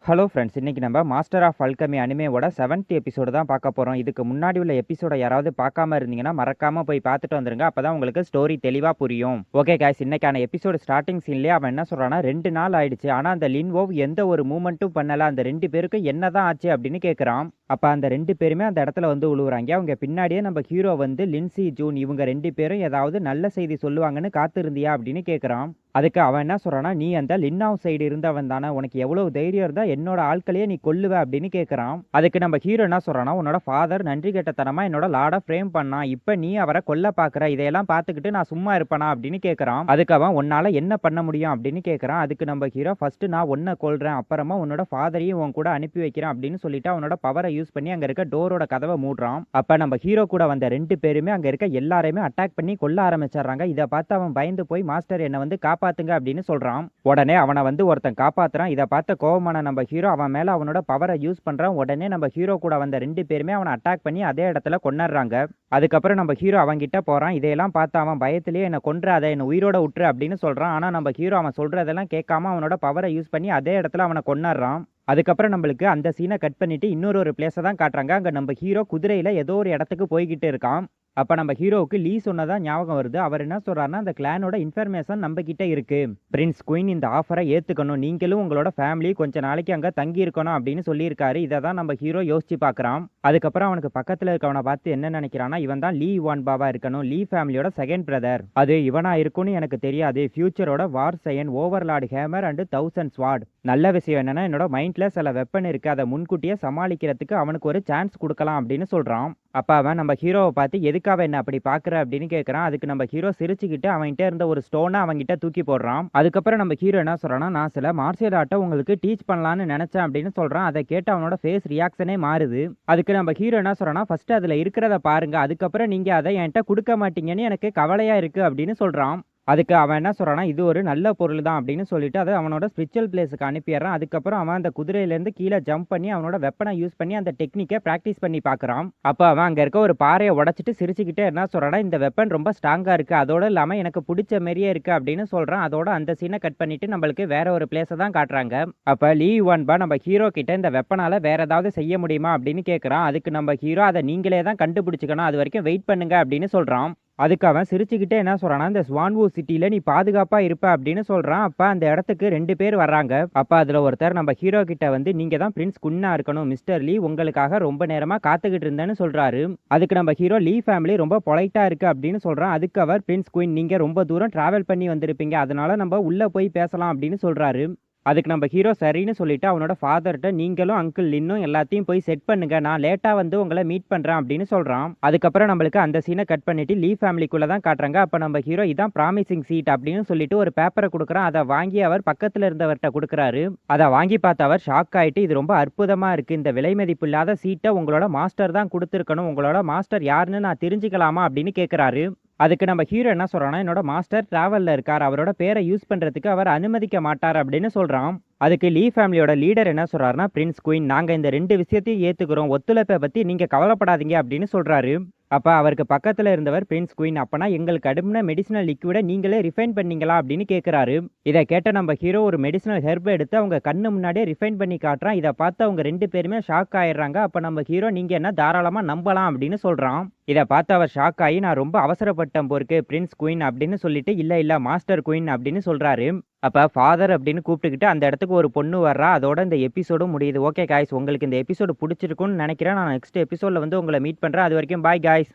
Hello friends, இன்னைக்கு நம்ம master of alchemy அனிமேவோட 7th எபிசோடு தான் பார்க்க போகிறோம். இதுக்கு முன்னாடி உள்ள எபிசோட யாராவது பார்க்காம இருந்தீங்கன்னா மறக்காம போய் பார்த்துட்டு வந்துருங்க. அப்பதான் உங்களுக்கு ஸ்டோரி தெளிவாக புரியும். ஓகே காய்ஸ், இன்னைக்கான எபிசோடு ஸ்டார்டிங் சீன்லேயே அவன் என்ன சொல்றான்னா 2 நாள் ஆயிடுச்சு, ஆனால் அந்த லின்வோவ் எந்த ஒரு மூமெண்ட்டும் பண்ணல. அந்த 2 பேருக்கும் என்னதான் ஆச்சு அப்படின்னு கேட்குறான். அப்போ அந்த 2 பேருமே அந்த இடத்துல வந்து விழுவுறாங்க. அவங்க பின்னாடியே நம்ம ஹீரோ வந்து லின்சி ஜூன் இவங்க 2 பேரும் ஏதாவது நல்ல செய்தி சொல்லுவாங்கன்னு காத்திருந்தியா அப்படின்னு கேட்குறான். அதுக்கு அவன் என்ன சொல்றான்னா, நீ அந்த லின்னாவ் சைடு இருந்தவன் தானே, உனக்கு எவ்வளவு தைரியம் இருந்தா என்னோட ஆட்களையே நீ கொல்லுவ அப்படின்னு கேட்கறான். அதுக்கு நம்ம ஹீரோ என்ன சொல்றான்னா, உன்னோட ஃபாதர் நன்றி கெட்டத்தனமா என்னோட லார்டை ஃப்ரேம் பண்ணான், இப்ப நீ அவரை கொல்ல பாக்குற, இதையெல்லாம் பார்த்துக்கிட்டு நான் சும்மா இருப்பேனா அப்படின்னு கேட்கறான். அதுக்கு அவன் உன்னால என்ன பண்ண முடியும் அப்படின்னு கேட்கறான். அதுக்கு நம்ம ஹீரோ ஃபர்ஸ்ட் நான் உன்னை கொல்றேன், அப்புறமா உன்னோட ஃபாதரையும் உன் கூட அனுப்பி வைக்கிறேன் அப்படின்னு சொல்லிட்டு அவனோட பவரை யூஸ் பண்ணி அங்க இருக்க டோரோட கதவை மூடுறான். அப்ப நம்ம ஹீரோ கூட வந்த 2 பேருமே அங்க இருக்க எல்லாரையுமே அட்டாக் பண்ணி கொல்ல ஆரம்பிச்சிடுறாங்க. இதை பார்த்து அவன் பயந்து போய் மாஸ்டர் என்னை வந்து காப்பாத்துங்க அப்படின்னு சொல்றான். உடனே அவனை வந்து ஒருத்தன் காப்பாத்துறான். இதை பார்த்த கோவமான நம்ம ஹீரோ அவன் மேல அவனோட பவரை யூஸ் பண்றான். உடனே நம்ம ஹீரோ கூட வந்த 2 பேருமே அவனை அட்டாக் பண்ணி அதே இடத்துல கொன்னுறாங்க. அதுக்கப்புறம் நம்ம ஹீரோ அவன்கிட்ட போறான். இதையெல்லாம் பார்த்து அவன் பயத்திலேயே என்னை கொன்றாத, என்னை உயிரோட விட்டுரு அப்படின்னு சொல்றான். ஆனா நம்ம ஹீரோ அவன் சொல்றதெல்லாம் கேட்காம அவனோட பவரை யூஸ் பண்ணி அதே இடத்துல அவனை கொன்னுறான். அதுக்கப்புறம் நம்மளுக்கு அந்த சீனை கட் பண்ணிட்டு இன்னொரு பிளேஸை தான் காட்டுறாங்க. அங்க நம்ம ஹீரோ குதிரையில ஏதோ ஒரு இடத்துக்கு போய்கிட்டு இருக்கான். அப்ப நம்ம ஹீரோவுக்கு லீ சொன்னதான் ஞாபகம் வருது. அவர் என்ன சொல்றாருன்னா, அந்த கிளானோட இன்ஃபர்மேஷன் நம்ம கிட்ட இருக்கு, பிரின்ஸ் குயின் இந்த ஆஃபரை ஏத்துக்கணும், நீங்களும் உங்களோட ஃபேமிலி கொஞ்ச நாளைக்கு அங்க தங்கி இருக்கணும் அப்படின்னு சொல்லியிருக்காரு. இதை தான் நம்ம ஹீரோ யோசிச்சு பார்க்கறான். அதுக்கப்புறம் அவனுக்கு பக்கத்துல இருக்கவனை பார்த்து என்ன நினைக்கிறான்னா, இவன் தான் லீ வான்பாவா இருக்கணும், லீ ஃபேமிலியோட செகண்ட் பிரதர். அது இவனா இருக்கும்னு எனக்கு தெரியாது. ஃபியூச்சரோட வார் சயன் ஓவர்லார்ட் ஹேமர் அண்ட் 1000 ஸ்வாட். நல்ல விஷயம் என்னன்னா, என்னோட மைண்ட்ல சில வெப்பன் இருக்கு, அதை முன்கூட்டியே சமாளிக்கிறதுக்கு அவனுக்கு ஒரு சான்ஸ் கொடுக்கலாம் அப்படின்னு சொல்றான். அப்ப அவன் நம்ம ஹீரோவை பார்த்து எதுக்காக என்ன அப்படி பாக்குற அப்படின்னு கேட்கறான். அதுக்கு நம்ம ஹீரோ சிரிச்சுக்கிட்டு அவன்கிட்ட இருந்த ஒரு ஸ்டோனை அவன்கிட்ட தூக்கி போடுறான். அதுக்கப்புறம் நம்ம ஹீரோ என்ன சொல்றான்னா, நான் சில மார்ஷியல் ஆர்ட்டை உங்களுக்கு டீச் பண்ணலான்னு நினைச்சேன் அப்படின்னு சொல்றான். அதை கேட்டு அவனோட ஃபேஸ் ரியாக்ஷனே மாறுது. அதுக்கு நம்ம ஹீரோ என்ன சொல்றான்னா, ஃபர்ஸ்ட் அதுல இருக்கிறத பாருங்க, அதுக்கப்புறம் நீங்க அதை என்கிட்ட கொடுக்க மாட்டீங்கன்னு எனக்கு கவலையா இருக்கு அப்படின்னு சொல்றான். அதுக்கு அவன் என்ன சொல்றான்னா, இது ஒரு நல்ல பொருள் தான் அப்படின்னு சொல்லிட்டு அதை அவனோட ஸ்பிரிச்சுவல் பிளேஸுக்கு அனுப்பிடுறான். அதுக்கப்புறம் அவன் அந்த குதிரையிலேருந்து கீழே ஜம்ப் பண்ணி அவனோட வெப்பனை யூஸ் பண்ணி அந்த டெக்னிக்கை ப்ராக்டிஸ் பண்ணி பார்க்குறான். அப்போ அவன் அங்கே இருக்க ஒரு பாறையை உடச்சிட்டு சிரிச்சுக்கிட்டே என்ன சொல்றான்னா, இந்த வெப்பன் ரொம்ப ஸ்ட்ராங்காக இருக்குது, அதோட இல்லாமல் எனக்கு பிடிச்ச மாரியே இருக்குது அப்படின்னு சொல்கிறான். அதோட அந்த சீனை கட் பண்ணிட்டு நம்மளுக்கு வேற ஒரு பிளேஸை தான் காட்டுறாங்க. அப்போ லீ வான்பா நம்ம ஹீரோ கிட்ட இந்த வெப்பனால் வேற ஏதாவது செய்ய முடியுமா அப்படின்னு கேட்குறான். அதுக்கு நம்ம ஹீரோ அதை நீங்களே தான் கண்டுபிடிச்சிக்கணும், அது வரைக்கும் வெயிட் பண்ணுங்க அப்படின்னு சொல்கிறான். அதுக்கு அவன் சிரிச்சுக்கிட்டே என்ன சொல்றான்னா, இந்த ஸ்வான்வூ சிட்டில நீ பாதுகாப்பா இருப்ப அப்படின்னு சொல்றான். அப்ப அந்த இடத்துக்கு 2 பேர் வர்றாங்க. அப்ப அதுல ஒருத்தர் நம்ம ஹீரோ கிட்ட வந்து, நீங்க தான் பிரின்ஸ் குயினா இருக்கணும், மிஸ்டர் லீ உங்களுக்காக ரொம்ப நேரமா காத்துக்கிட்டு இருந்தேன்னு சொல்றாரு. அதுக்கு நம்ம ஹீரோ லீ ஃபேமிலி ரொம்ப பொலைட்டா இருக்கு அப்படின்னு சொல்றான். அதுக்கு அவர், பிரின்ஸ் குயின் நீங்க ரொம்ப தூரம் டிராவல் பண்ணி வந்திருப்பீங்க, அதனால நம்ம உள்ள போய் பேசலாம் அப்படின்னு சொல்றாரு. அதுக்கு நம்ம ஹீரோ சரின்னு சொல்லிட்டு அவனோட ஃபாதர்கிட்ட, நீங்களும் அங்கிள் லின்னும் எல்லாத்தையும் போய் செட் பண்ணுங்க, நான் லேட்டா வந்து உங்களை மீட் பண்றேன் அப்படின்னு சொல்றான். அதுக்கப்புறம் நம்மளுக்கு அந்த சீனை கட் பண்ணிட்டு லீ ஃபேமிலிக்குள்ள தான் காட்டுறாங்க. அப்ப நம்ம ஹீரோ இதான் ப்ராமிசிங் சீட் அப்படின்னு சொல்லிட்டு ஒரு பேப்பரை கொடுக்குறான். அதை வாங்கி அவர் பக்கத்துல இருந்தவர்கிட்ட கொடுக்குறாரு. அதை வாங்கி பார்த்து அவர் ஷாக் ஆயிட்டு, இது ரொம்ப அற்புதமா இருக்கு, இந்த விலை மதிப்பு இல்லாத சீட்டை உங்களோட மாஸ்டர் தான் கொடுத்துருக்கணும், உங்களோட மாஸ்டர் யாருன்னு நான் தெரிஞ்சுக்கலாமா அப்படின்னு கேட்கிறாரு. அதுக்கு நம்ம ஹீரோ என்ன சொல்றான்னா, என்னோட மாஸ்டர் டிராவல்ல இருக்கார், அவரோட பேரை யூஸ் பண்றதுக்கு அவர் அனுமதிக்க மாட்டார் அப்படின்னு சொல்றான். அதுக்கு லீ ஃபேமிலியோட லீடர் என்ன சொல்றாருன்னா, பிரின்ஸ் குயின் நாங்க இந்த 2 விஷயத்தையும் ஏத்துக்கிறோம், ஒத்துழைப்பை பத்தி நீங்க கவலைப்படாதீங்க அப்படின்னு சொல்றாரு. அப்ப அவருக்கு பக்கத்துல இருந்தவர், பிரின்ஸ் குயின் அப்பனா எங்களுக்கு அடுமின மெடிசினல் லிக்விட நீங்களே ரிஃபைன் பண்ணீங்களா அப்படின்னு கேட்கிறாரு. இதை கேட்ட நம்ம ஹீரோ ஒரு மெடிசினல் ஹெர்பை எடுத்து அவங்க கண்ணு முன்னாடியே ரிஃபைன் பண்ணி காட்டுறான். இதை பார்த்து அவங்க 2 பேருமே ஷாக் ஆயிடுறாங்க. அப்ப நம்ம ஹீரோ நீங்க என்ன தாராளமா நம்பலாம் அப்படின்னு சொல்றான். இதை பார்த்து அவர் ஷாக் ஆகி, நான் ரொம்ப அவசரப்பட்டேன் போருக்கு பிரின்ஸ் குயின் அப்படின்னு சொல்லிட்டு, இல்ல மாஸ்டர் குயின் அப்படின்னு சொல்றாரு. அப்ப ஃபாதர் அப்படின்னு கூப்பிட்டுக்கிட்டு அந்த இடத்துக்கு ஒரு பொண்ணு வர்றா. அதோட இந்த எபிசோடும் முடியுது. ஓகே காய்ஸ், உங்களுக்கு இந்த எபிசோடு பிடிச்சிருக்குன்னு நினைக்கிறேன். நான் நெக்ஸ்ட் எபிசோட்ல வந்து உங்களை மீட் பண்றேன். அது வரைக்கும் பாய் காய்ஸ்.